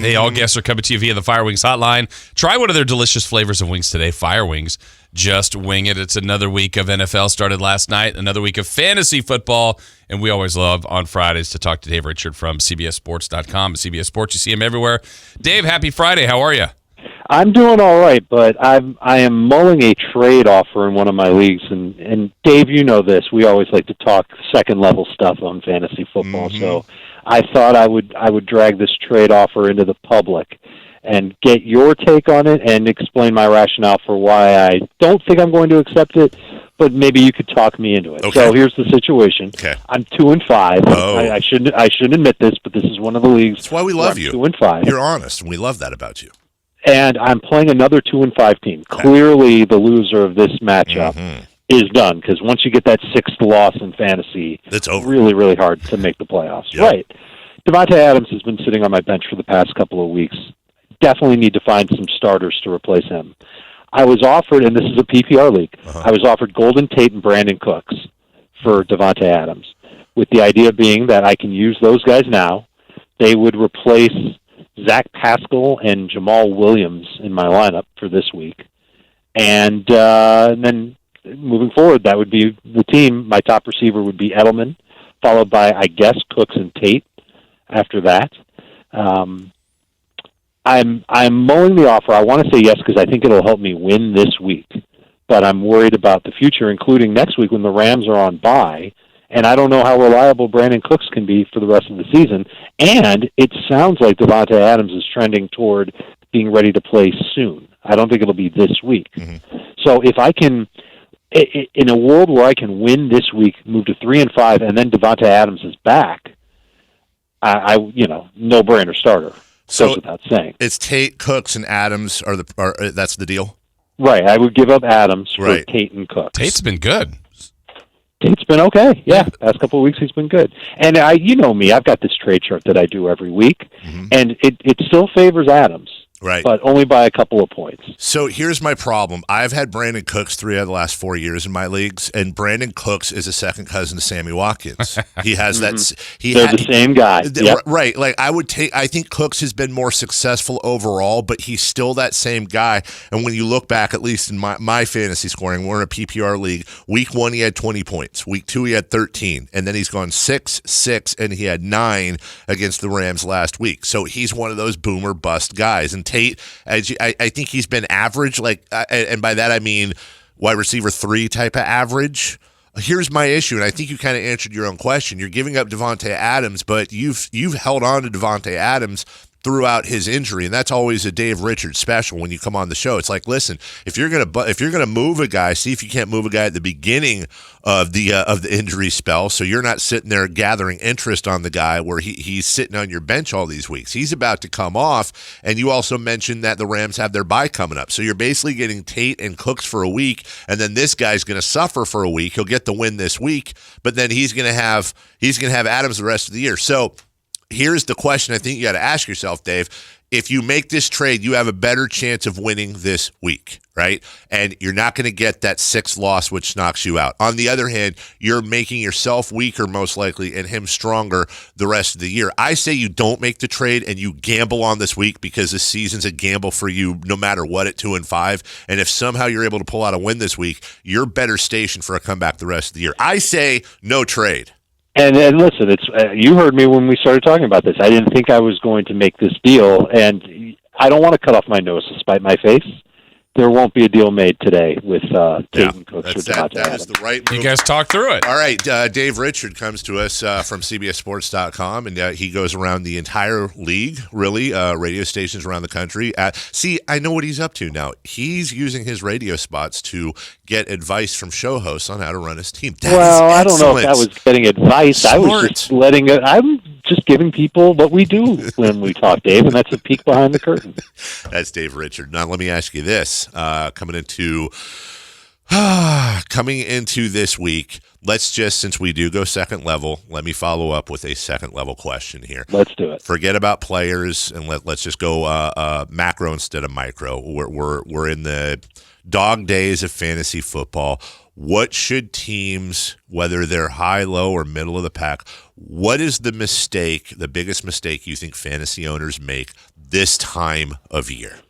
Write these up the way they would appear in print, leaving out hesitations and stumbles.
Hey, all guests are coming to you via the Fire Wings hotline. Try one of their delicious flavors of wings today, Fire Wings. Just wing it. It's another week of NFL started last night, another week of fantasy football, and we always love on Fridays to talk to Dave Richard from CBSSports.com. CBS Sports, you see him everywhere. Dave, happy Friday. How are you? I'm doing all right, but I am mulling a trade offer in one of my leagues, and Dave, you know this. We always like to talk second-level stuff on fantasy football, so I thought I would drag this trade offer into the public and get your take on it and explain my rationale for why I don't think I'm going to accept it, but maybe you could talk me into it. Okay. So here's the situation. Okay. I'm 2-5. Oh. I shouldn't admit this, but this is one of the leagues. That's why we love you. 2-5. You're honest, and we love that about you. And I'm playing another 2-5 team. Clearly, the loser of this matchup is done, because once you get that sixth loss in fantasy, it's over. Really, really hard to make the playoffs. Yep. Right. Devontae Adams has been sitting on my bench for the past couple of weeks. Definitely need to find some starters to replace him. I was offered, and this is a PPR league, I was offered Golden Tate and Brandon Cooks for Devontae Adams, with the idea being that I can use those guys now. They would replace Zach Pascal and Jamal Williams in my lineup for this week. And then moving forward, that would be the team. My top receiver would be Edelman, followed by, I guess, Cooks and Tate after that. I'm mulling the offer. I want to say yes because I think it'll help me win this week. But I'm worried about the future, including next week when the Rams are on bye. And I don't know how reliable Brandon Cooks can be for the rest of the season. And it sounds like Devontae Adams is trending toward being ready to play soon. I don't think it'll be this week. So if I can, in a world where I can win this week, move to 3-5, and then Devontae Adams is back, I no-brainer starter. So without saying, it's Tate, Cooks, and Adams are that's the deal? Right. I would give up Adams for Tate and Cooks. Tate's been good. Tate's been okay. Yeah, past couple of weeks he's been good. And you know me, I've got this trade chart that I do every week, and it still favors Adams. Right. But only by a couple of points. So here's my problem. I've had Brandon Cooks 3 out of the last 4 years in my leagues, and Brandon Cooks is a second cousin to Sammy Watkins. He has that. They're the same guy. Yep. Right. Like I think Cooks has been more successful overall, but he's still that same guy. And when you look back, at least in my fantasy scoring, we're in a PPR league. Week 1, he had 20 points. Week 2, he had 13. And then he's gone 6, and he had 9 against the Rams last week. So he's one of those boomer bust guys. And Tate, I think he's been average, and by that I mean wide receiver 3 type of average. Here's my issue, and I think you kind of answered your own question. You're giving up Devontae Adams, but you've held on to Devontae Adams throughout his injury, and that's always a Dave Richards special when you come on the show. It's like, listen, if you're gonna move a guy, see if you can't move a guy at the beginning of the injury spell, so you're not sitting there gathering interest on the guy where he's sitting on your bench all these weeks. He's about to come off, and you also mentioned that the Rams have their bye coming up, so you're basically getting Tate and Cooks for a week, and then this guy's going to suffer for a week. He'll get the win this week, but then he's going to have Adams the rest of the year. So here's the question I think you got to ask yourself, Dave. If you make this trade, you have a better chance of winning this week, right? And you're not going to get that 6th loss, which knocks you out. On the other hand, you're making yourself weaker, most likely, and him stronger the rest of the year. I say you don't make the trade and you gamble on this week because this season's a gamble for you no matter what at 2-5. And if somehow you're able to pull out a win this week, you're better stationed for a comeback the rest of the year. I say no trade. And listen, it's you heard me when we started talking about this. I didn't think I was going to make this deal, and I don't want to cut off my nose to spite my face. There won't be a deal made today with Tate and Cooks. That is the right move. You guys talk through it. All right. Dave Richard comes to us from CBSSports.com, and he goes around the entire league, really, radio stations around the country. See, I know what he's up to now. He's using his radio spots to get advice from show hosts on how to run his team. I don't know if that was getting advice. Smart. I was just I'm just giving people what we do when we talk, Dave, and that's a peek behind the curtain. That's Dave Richard. Now, let me ask you this. Coming into this week, let's just, since we do go second level, let me follow up with a second level question here. Let's do it. Forget about players and let's just go macro instead of micro. We're in the dog days of fantasy football. what should teams, whether they're high, low, or middle of the pack, what is the biggest mistake you think fantasy owners make this time of year?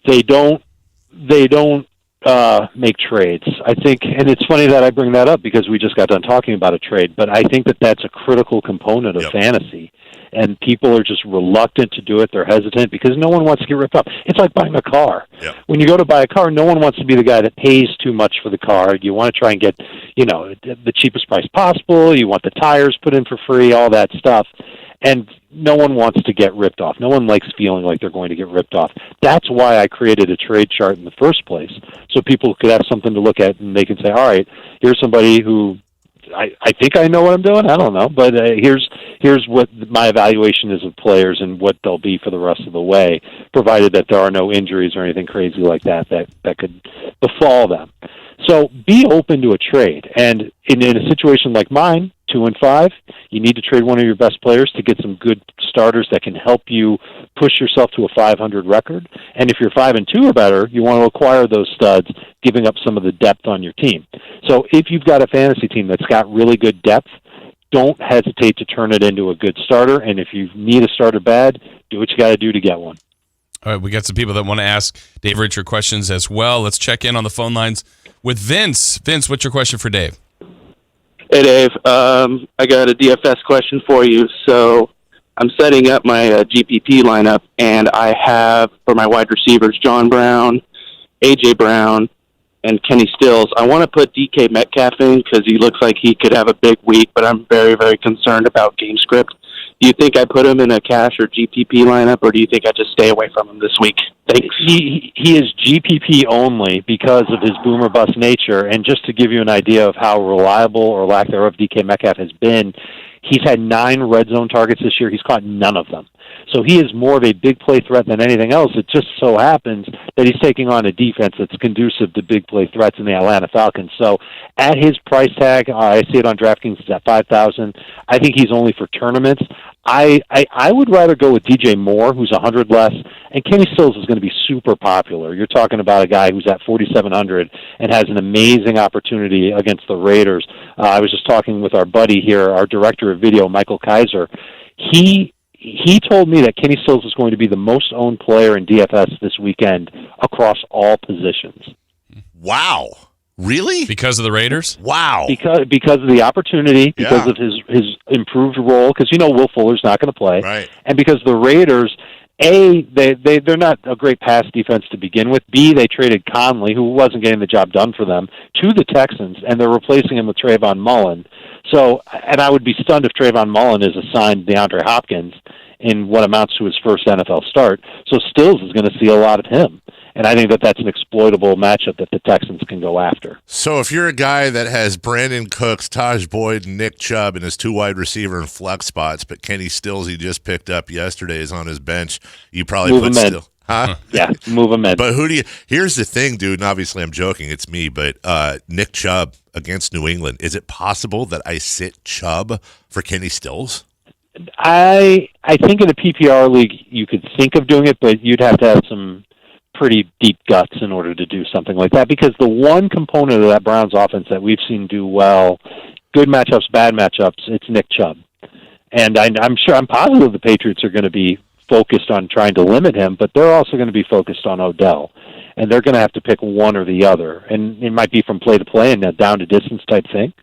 They don't make trades. I think, and it's funny that I bring that up because we just got done talking about a trade, but I think that that's a critical component of fantasy. And people are just reluctant to do it. They're hesitant because no one wants to get ripped off. It's like buying a car. Yep. When you go to buy a car, no one wants to be the guy that pays too much for the car. You want to try and get, the cheapest price possible. You want the tires put in for free, all that stuff. And no one wants to get ripped off. No one likes feeling like they're going to get ripped off. That's why I created a trade chart in the first place, so people could have something to look at and they can say, all right, here's somebody who I think I know what I'm doing. I don't know, but here's what my evaluation is of players and what they'll be for the rest of the way, provided that there are no injuries or anything crazy like that could befall them. So be open to a trade. And in a situation like mine, 2-5, you need to trade one of your best players to get some good starters that can help you push yourself to a 500 record. And if you're 5-2 or better, you want to acquire those studs, giving up some of the depth on your team. So if you've got a fantasy team that's got really good depth, don't hesitate to turn it into a good starter. And if you need a starter bad, do what you got to do to get one. All right, we got some people that want to ask Dave Richard questions as well. Let's check in on the phone lines with Vince. Vince, what's your question for Dave? Hey, Dave. I got a DFS question for you. So I'm setting up my GPP lineup, and I have, for my wide receivers, John Brown, A.J. Brown, and Kenny Stills. I want to put DK Metcalf in because he looks like he could have a big week, but I'm very, very concerned about game script. Do you think I put him in a cash or GPP lineup, or do you think I just stay away from him this week? Thanks. He is GPP only because of his boomer bust nature. And just to give you an idea of how reliable or lack thereof DK Metcalf has been, he's had 9 red zone targets this year. He's caught none of them. So he is more of a big play threat than anything else. It just so happens that he's taking on a defense that's conducive to big play threats in the Atlanta Falcons. So at his price tag, I see it on DraftKings, it's at $5,000. I think he's only for tournaments. I would rather go with DJ Moore, who's 100 less, and Kenny Stills is going to be super popular. You're talking about a guy who's at 4,700 and has an amazing opportunity against the Raiders. I was just talking with our buddy here, our director of video, Michael Kaiser. He told me that Kenny Stills is going to be the most owned player in DFS this weekend across all positions. Wow. Really? Because of the Raiders? Wow. Because of the opportunity, because of his improved role, because Will Fuller's not going to play. Right. And because the Raiders, A, they're not a great pass defense to begin with. B, they traded Conley, who wasn't getting the job done for them, to the Texans, and they're replacing him with Trayvon Mullen. So, and I would be stunned if Trayvon Mullen is assigned DeAndre Hopkins in what amounts to his first NFL start. So Stills is going to see a lot of him. And I think that that's an exploitable matchup that the Texans can go after. So if you're a guy that has Brandon Cooks, Taj Boyd, and Nick Chubb in his 2 wide receiver and flex spots, but Kenny Stills he just picked up yesterday is on his bench, you probably move put him in. Stills. Huh? Yeah, move him in. But here's the thing, dude, and obviously I'm joking, it's me, but Nick Chubb against New England, is it possible that I sit Chubb for Kenny Stills? I think in a PPR league you could think of doing it, but you'd have to have some pretty deep guts in order to do something like that, because the one component of that Browns offense that we've seen do well, good matchups, bad matchups, it's Nick Chubb. And I'm positive the Patriots are going to be focused on trying to limit him, but they're also going to be focused on Odell. And they're going to have to pick one or the other. And it might be from play to play and a down to distance type thing.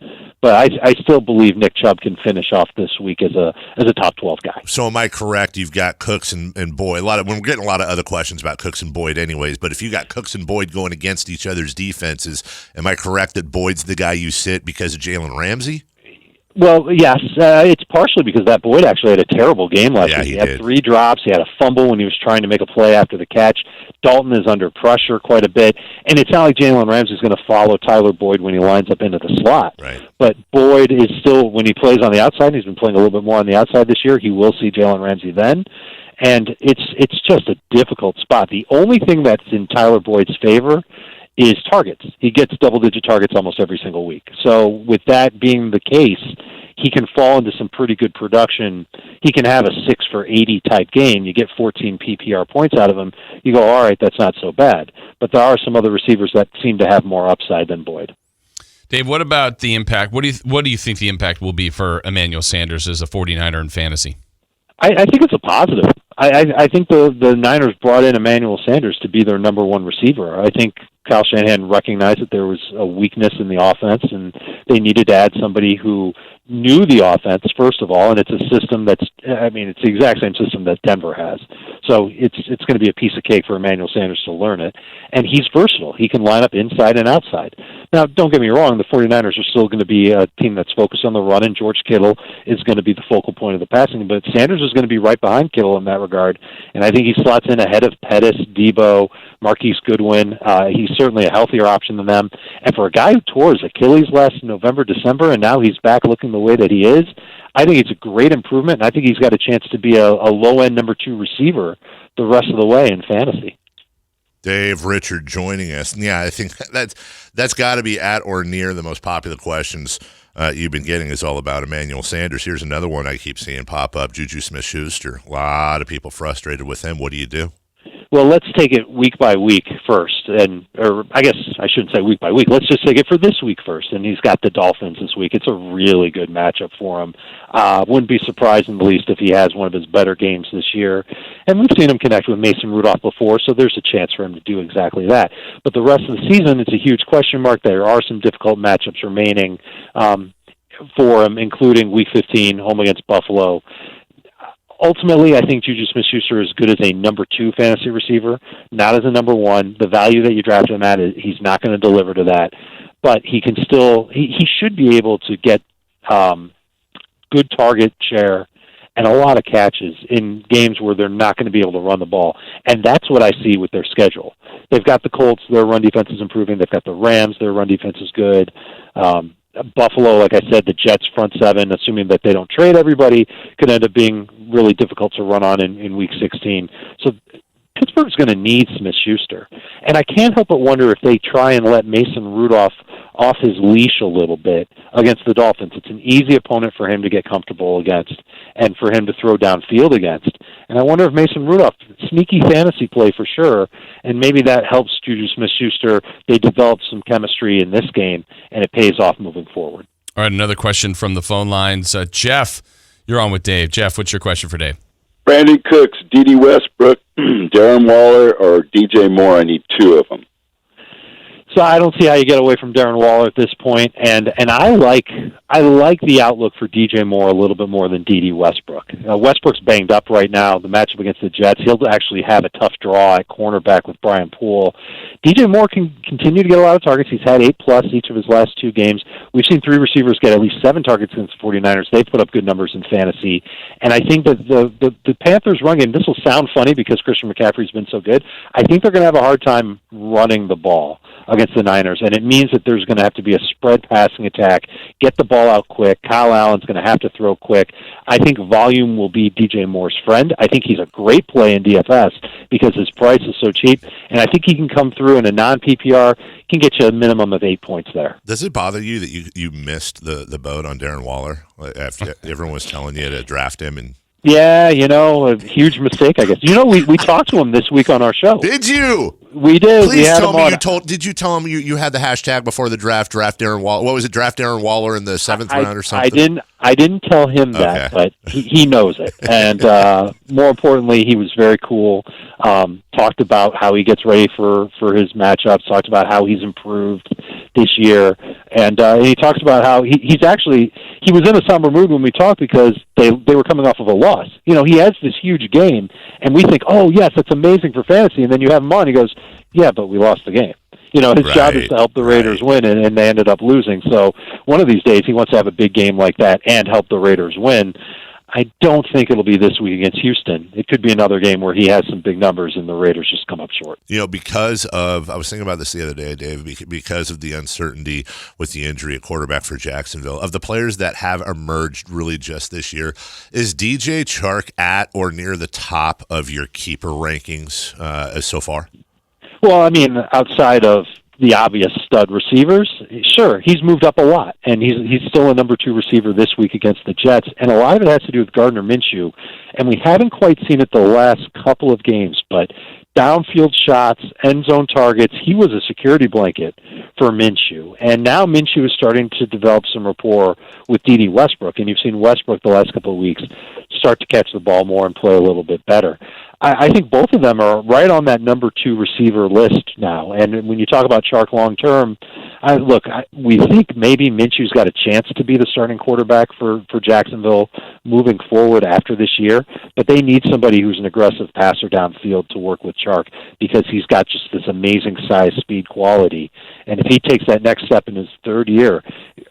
But I still believe Nick Chubb can finish off this week as a top 12 guy. So am I correct? You've got Cooks and Boyd. We're getting a lot of other questions about Cooks and Boyd anyways, but if you got Cooks and Boyd going against each other's defenses, am I correct that Boyd's the guy you sit because of Jalen Ramsey? Well, yes, it's partially because that Boyd actually had a terrible game last week. He had did. 3 drops. He had a fumble when he was trying to make a play after the catch. Dalton is under pressure quite a bit. And it's not like Jalen Ramsey is going to follow Tyler Boyd when he lines up into the slot. Right. But Boyd is still, when he plays on the outside, he's been playing a little bit more on the outside this year, he will see Jalen Ramsey then. And it's just a difficult spot. The only thing that's in Tyler Boyd's favor is targets. He gets double-digit targets almost every single week. So with that being the case, he can fall into some pretty good production. He can have a 6 for 80 type game. You get 14 PPR points out of him. You go, all right, that's not so bad. But there are some other receivers that seem to have more upside than Boyd. Dave, what about the impact? What do you think the impact will be for Emmanuel Sanders as a 49er in fantasy? I think it's a positive. I think the Niners brought in Emmanuel Sanders to be their number one receiver. I think Kyle Shanahan recognized that there was a weakness in the offense, and they needed to add somebody who knew the offense, first of all, and it's a system it's the exact same system that Denver has. So it's going to be a piece of cake for Emmanuel Sanders to learn it. And he's versatile. He can line up inside and outside. Now, don't get me wrong, the 49ers are still going to be a team that's focused on the run, and George Kittle is going to be the focal point of the passing, but Sanders is going to be right behind Kittle in that regard, and I think he slots in ahead of Pettis, Debo, Marquise Goodwin. He's certainly a healthier option than them. And for a guy who tore his Achilles last November, December, and now he's back looking the way that he is, I think it's a great improvement, and I think he's got a chance to be a low-end number 2 receiver the rest of the way in fantasy. Dave Richard joining us. And yeah, I think that's got to be at or near the most popular questions you've been getting is all about Emmanuel Sanders. Here's another one I keep seeing pop up, JuJu SmithSchuster. A lot of people frustrated with him. What do you do? Well, let's take it week by week first, or I guess I shouldn't say week by week. Let's just take it for this week first, and he's got the Dolphins this week. It's a really good matchup for him. Wouldn't be surprised in the least if he has one of his better games this year. And we've seen him connect with Mason Rudolph before, so there's a chance for him to do exactly that. But the rest of the season, it's a huge question mark. There are some difficult matchups remaining for him, including Week 15, home against Buffalo. Ultimately, I think JuJu SmithSchuster is good as a number 2 fantasy receiver, not as a number 1. The value that you draft him at, he's not going to deliver to that. But he can still, he should be able to get good target share and a lot of catches in games where they're not going to be able to run the ball. And that's what I see with their schedule. They've got the Colts, their run defense is improving. They've got the Rams, their run defense is good. Buffalo, like I said, the Jets front 7, assuming that they don't trade everybody, could end up being really difficult to run on in Week 16. So Pittsburgh's going to need SmithSchuster. And I can't help but wonder if they try and let Mason Rudolph off his leash a little bit against the Dolphins. It's an easy opponent for him to get comfortable against and for him to throw downfield against. And I wonder if Mason Rudolph, sneaky fantasy play for sure, and maybe that helps JuJu SmithSchuster. They develop some chemistry in this game, and it pays off moving forward. All right, another question from the phone lines. Jeff, you're on with Dave. Jeff, what's your question for Dave? Brandon Cooks, Dede Westbrook, Darren Waller, or DJ Moore. I need 2 of them. So I don't see how you get away from Darren Waller at this point, and I like the outlook for DJ Moore a little bit more than Dede Westbrook. Westbrook's banged up right now. The matchup against the Jets, he'll actually have a tough draw at cornerback with Brian Poole. DJ Moore can continue to get a lot of targets. He's had 8+ each of his last 2 games. We've seen 3 receivers get at least 7 targets against the 49ers. They've put up good numbers in fantasy, and I think that the Panthers' run game, this will sound funny because Christian McCaffrey's been so good, I think they're going to have a hard time running the ball against the Niners, and it means that there's going to have to be a spread passing attack, get the ball out quick. Kyle Allen's going to have to throw quick. I think volume will be DJ Moore's friend. I think he's a great play in DFS because his price is so cheap, and I think he can come through in a non-PPR, can get you a minimum of 8 points there. Does it bother you that you missed the boat on Darren Waller after everyone was telling you to draft him? And yeah, a huge mistake, I guess. We talked to him this week on our show. Did you? We did. Please tell me on. Did you tell him you had the hashtag before the draft Darren Waller? What was it? Draft Darren Waller in the 7th round or something? I didn't tell him that, but he knows it. And more importantly, he was very cool. Talked about how he gets ready for his matchups. Talked about how he's improved this year, and he talks about how he was in a somber mood when we talked because they were coming off of a loss. He has this huge game, and we think, oh yes, that's amazing for fantasy. And then you have him on, he goes, yeah, but we lost the game. His job is to help the Raiders win, and they ended up losing. So one of these days he wants to have a big game like that and help the Raiders win. I don't think it'll be this week against Houston. It could be another game where he has some big numbers and the Raiders just come up short. Because of, I was thinking about this the other day, Dave, because of the uncertainty with the injury at quarterback for Jacksonville, of the players that have emerged really just this year, is DJ Chark at or near the top of your keeper rankings so far? Well, outside of the obvious stud receivers, sure, he's moved up a lot, and he's still a number 2 receiver this week against the Jets, and a lot of it has to do with Gardner Minshew, and we haven't quite seen it the last couple of games, but downfield shots, end zone targets, he was a security blanket for Minshew. And now Minshew is starting to develop some rapport with Dede Westbrook, and you've seen Westbrook the last couple of weeks start to catch the ball more and play a little bit better. I think both of them are right on that number 2 receiver list now. And when you talk about Chark long term, we think maybe Minshew's got a chance to be the starting quarterback for Jacksonville moving forward after this year, but they need somebody who's an aggressive passer downfield to work with Chark because he's got just this amazing size, speed, quality. And if he takes that next step in his third year,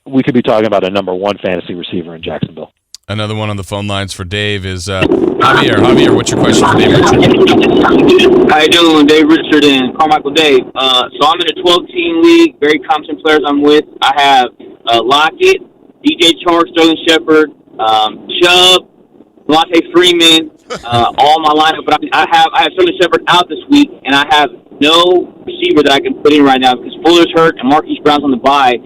we could be talking about a number 1 fantasy receiver in Jacksonville. Another one on the phone lines for Dave is Javier. Javier, what's your question for Dave Richard? How you doing, Dave Richard and Carmichael Dave? So I'm in a 12-team league, very competent players I'm with. I have Lockett, DJ Chark, Sterling Shepard, Chubb, Devontae Freeman, all my lineup. But I have Sterling Shepard out this week, and I have no receiver that I can put in right now because Fuller's hurt and Marquise Brown's on the bye.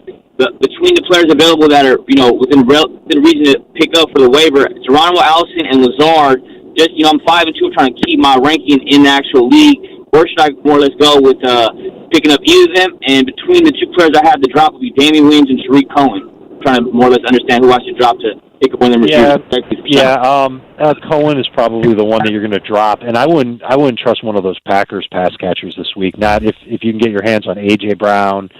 Between the players available that are, within reason to pick up for the waiver, Geronimo Allison and Lazard, I'm 5-2 trying to keep my ranking in the actual league. Where should I more or less go with picking up either of them? And between the 2 players I have to drop will be Damian Williams and Tariq Cohen. I'm trying to more or less understand who I should drop to pick up one of them receivers. Cohen is probably the one that you're going to drop, and I wouldn't trust one of those Packers pass catchers this week. Not if you can get your hands on A.J. Brown,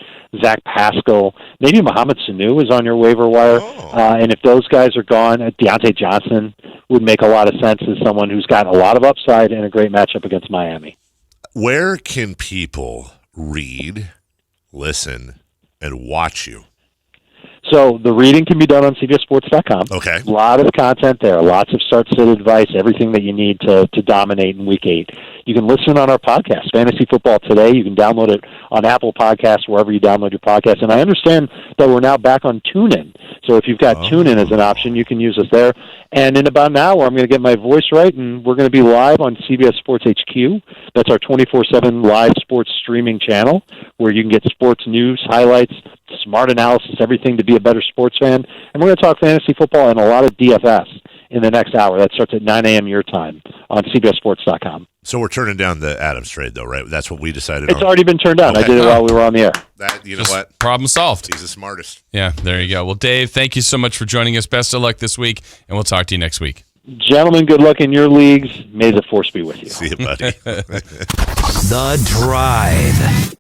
Zach Pascal, maybe Mohamed Sanu is on your waiver wire. And if those guys are gone, Deontay Johnson would make a lot of sense as someone who's got a lot of upside and a great matchup against Miami. Where can people read, listen, and watch you? So the reading can be done on CBSSports.com. Okay. A lot of content there, lots of start-sit advice, everything that you need to dominate in Week 8. You can listen on our podcast, Fantasy Football Today. You can download it on Apple Podcasts, wherever you download your podcast. And I understand that we're now back on TuneIn. So if you've got TuneIn as an option, you can use us there. And in about an hour, I'm going to get my voice right, and we're going to be live on CBS Sports HQ. That's our 24/7 live sports streaming channel, where you can get sports news, highlights, smart analysis, everything to be a better sports fan. And we're going to talk fantasy football and a lot of DFS in the next hour. That starts at 9 a.m. your time on CBSSports.com. So we're turning down the Adams trade, though, right? That's what we decided It's already been turned down. Okay. I did it while we were on the air. You know what? Problem solved. He's the smartest. Yeah, there you go. Well, Dave, thank you so much for joining us. Best of luck this week, and we'll talk to you next week. Gentlemen, good luck in your leagues. May the force be with you. See you, buddy. The Drive.